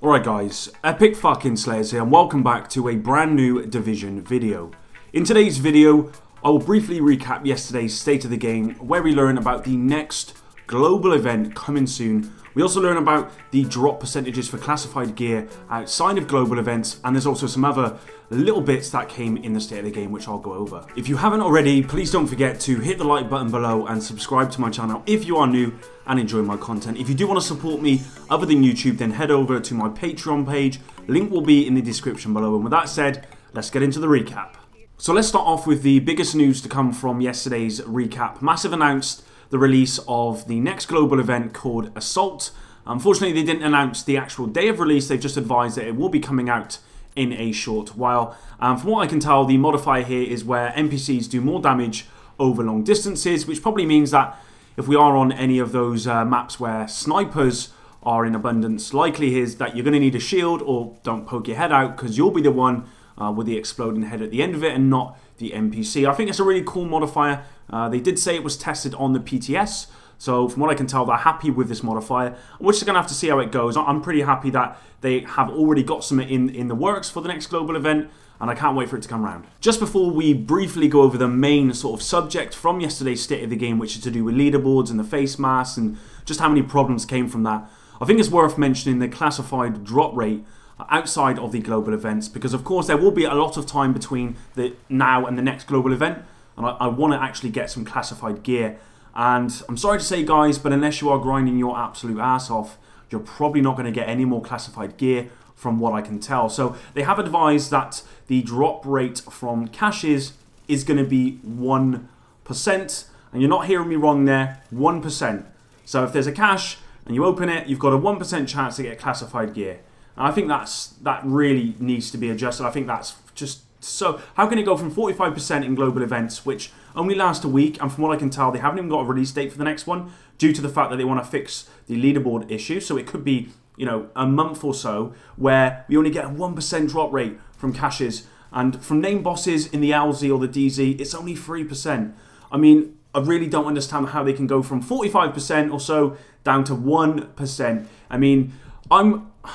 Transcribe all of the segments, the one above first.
Alright guys, epic fucking slayers here and welcome back to a brand new Division video. In today's video, I will briefly recap yesterday's state of the game where we learn about the next global event coming soon. We also learn about the drop percentages for classified gear outside of global events, and there's also some other little bits that came in the state of the game which I'll go over. If you haven't already, please don't forget to hit the like button below and subscribe to my channel if you are new and enjoy my content. If you do want to support me other than YouTube, then head over to my Patreon page. Link will be in the description below. And with that said, let's get into the recap. So let's start off with the biggest news to come from yesterday's recap. Massive announced the release of the next global event called Assault. Unfortunately, they didn't announce the actual day of release. They've just advised that it will be coming out in a short while. From what I can tell, the modifier here is where NPCs do more damage over long distances, which probably means that if we are on any of those maps where snipers are in abundance, likely is that you're going to need a shield or don't poke your head out because you'll be the one with the exploding head at the end of it and not the NPC. I think it's a really cool modifier. They did say it was tested on the PTS, so from what I can tell, they're happy with this modifier. We're just going to have to see how it goes. I'm pretty happy that they have already got some in the works for the next global event, and I can't wait for it to come around. Just before we briefly go over the main sort of subject from yesterday's state of the game, which is to do with leaderboards and the face masks and just how many problems came from that, I think it's worth mentioning the classified drop rate outside of the global events, because of course there will be a lot of time between the now and the next global event, and I want to actually get some classified gear. And I'm sorry to say guys, but unless you are grinding your absolute ass off, you're probably not going to get any more classified gear from what I can tell. So they have advised that the drop rate from caches is going to be 1%, and you're not hearing me wrong there, 1%. So if there's a cache and you open it, you've got a 1% chance to get classified gear. And I think that really needs to be adjusted. I think that's just so... How can it go from 45% in global events, which only last a week, and from what I can tell, they haven't even got a release date for the next one, due to the fact that they want to fix the leaderboard issue. So it could be, you know, a month or so where we only get a 1% drop rate from caches, and from name bosses in the LZ or the DZ, it's only 3%. I mean, I really don't understand how they can go from 45% or so down to 1%. I mean, I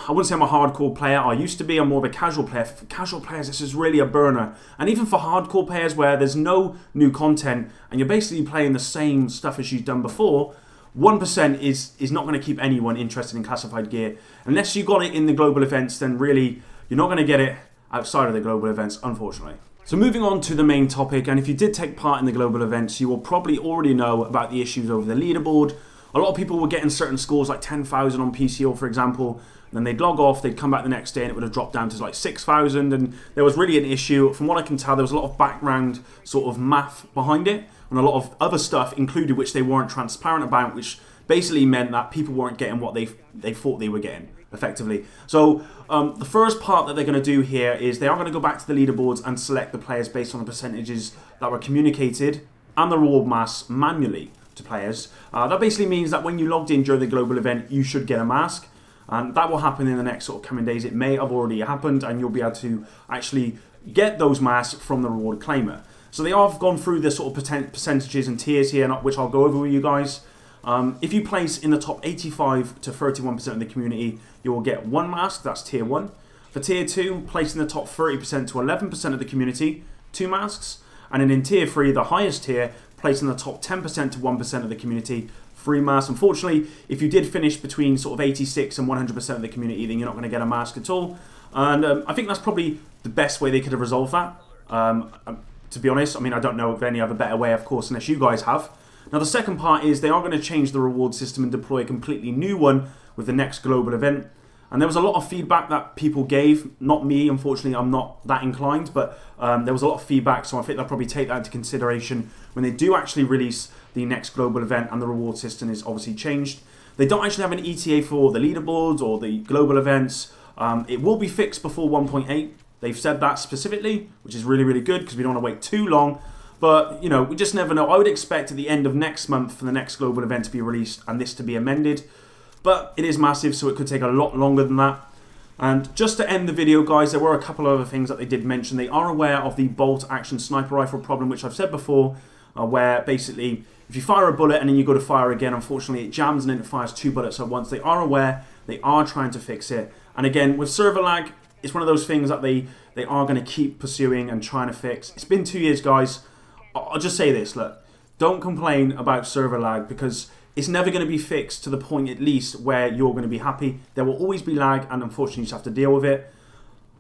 wouldn't say I'm a hardcore player. I used to be. I'm more of a casual player. For casual players, this is really a burner. And even for hardcore players where there's no new content and you're basically playing the same stuff as you've done before, 1% is not going to keep anyone interested in classified gear. Unless you got it in the global events, then really you're not going to get it outside of the global events, unfortunately. So moving on to the main topic, and if you did take part in the global events, you will probably already know about the issues over the leaderboard. A lot of people were getting certain scores like 10,000 on PCO, for example. Then they'd log off, they'd come back the next day and it would have dropped down to like 6,000, and there was really an issue. From what I can tell, there was a lot of background sort of math behind it and a lot of other stuff included which they weren't transparent about, which basically meant that people weren't getting what they thought they were getting, effectively. So the first part that they're going to do here is they are going to go back to the leaderboards and select the players based on the percentages that were communicated and the reward mask manually to players. That basically means that when you logged in during the global event, you should get a mask. And that will happen in the next sort of coming days. It may have already happened, and you'll be able to actually get those masks from the reward claimer. So they have gone through the sort of percentages and tiers here, which I'll go over with you guys. If you place in the top 85 to 31% of the community, you will get one mask. That's tier 1. For tier 2, place in the top 30% to 11% of the community, 2 masks. And then in tier 3, the highest tier, place in the top 10% to 1% of the community, 3 masks. Unfortunately, if you did finish between sort of 86 and 100% of the community, then you're not going to get a mask at all. And I think that's probably the best way they could have resolved that. To be honest, I mean, I don't know of any other better way, of course, unless you guys have. Now, the second part is they are going to change the reward system and deploy a completely new one with the next global event. And there was a lot of feedback that people gave. Not me, unfortunately, I'm not that inclined, but there was a lot of feedback, so I think they'll probably take that into consideration when they do actually release the next global event and the reward system is obviously changed. They don't actually have an ETA for the leaderboards or the global events. It will be fixed before 1.8. They've said that specifically, which is really, really good because we don't want to wait too long. But, you know, we just never know. I would expect at the end of next month for the next global event to be released and this to be amended. But it is massive, so it could take a lot longer than that. And just to end the video, guys, there were a couple of other things that they did mention. They are aware of the bolt action sniper rifle problem, which I've said before, where basically if you fire a bullet and then you go to fire again, unfortunately it jams and then it fires 2 bullets at once. They are aware They are trying to fix it. And again, with server lag, it's one of those things that they are going to keep pursuing and trying to fix. It's been 2 years, guys. I'll just say this, look, don't complain about server lag because it's never going to be fixed to the point at least where you're going to be happy. There will always be lag, and unfortunately you just have to deal with it.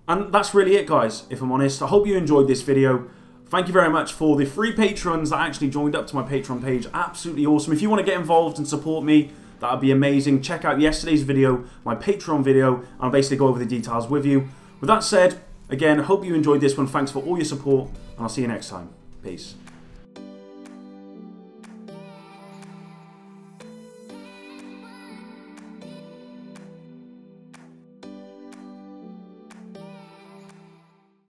And that's really it, guys, if I'm honest. I hope you enjoyed this video. Thank you very much for the free patrons that actually joined up to my Patreon page. Absolutely awesome. If you want to get involved and support me, that would be amazing. Check out yesterday's video, my Patreon video, and I'll basically go over the details with you. With that said, again, I hope you enjoyed this one. Thanks for all your support, and I'll see you next time. Peace.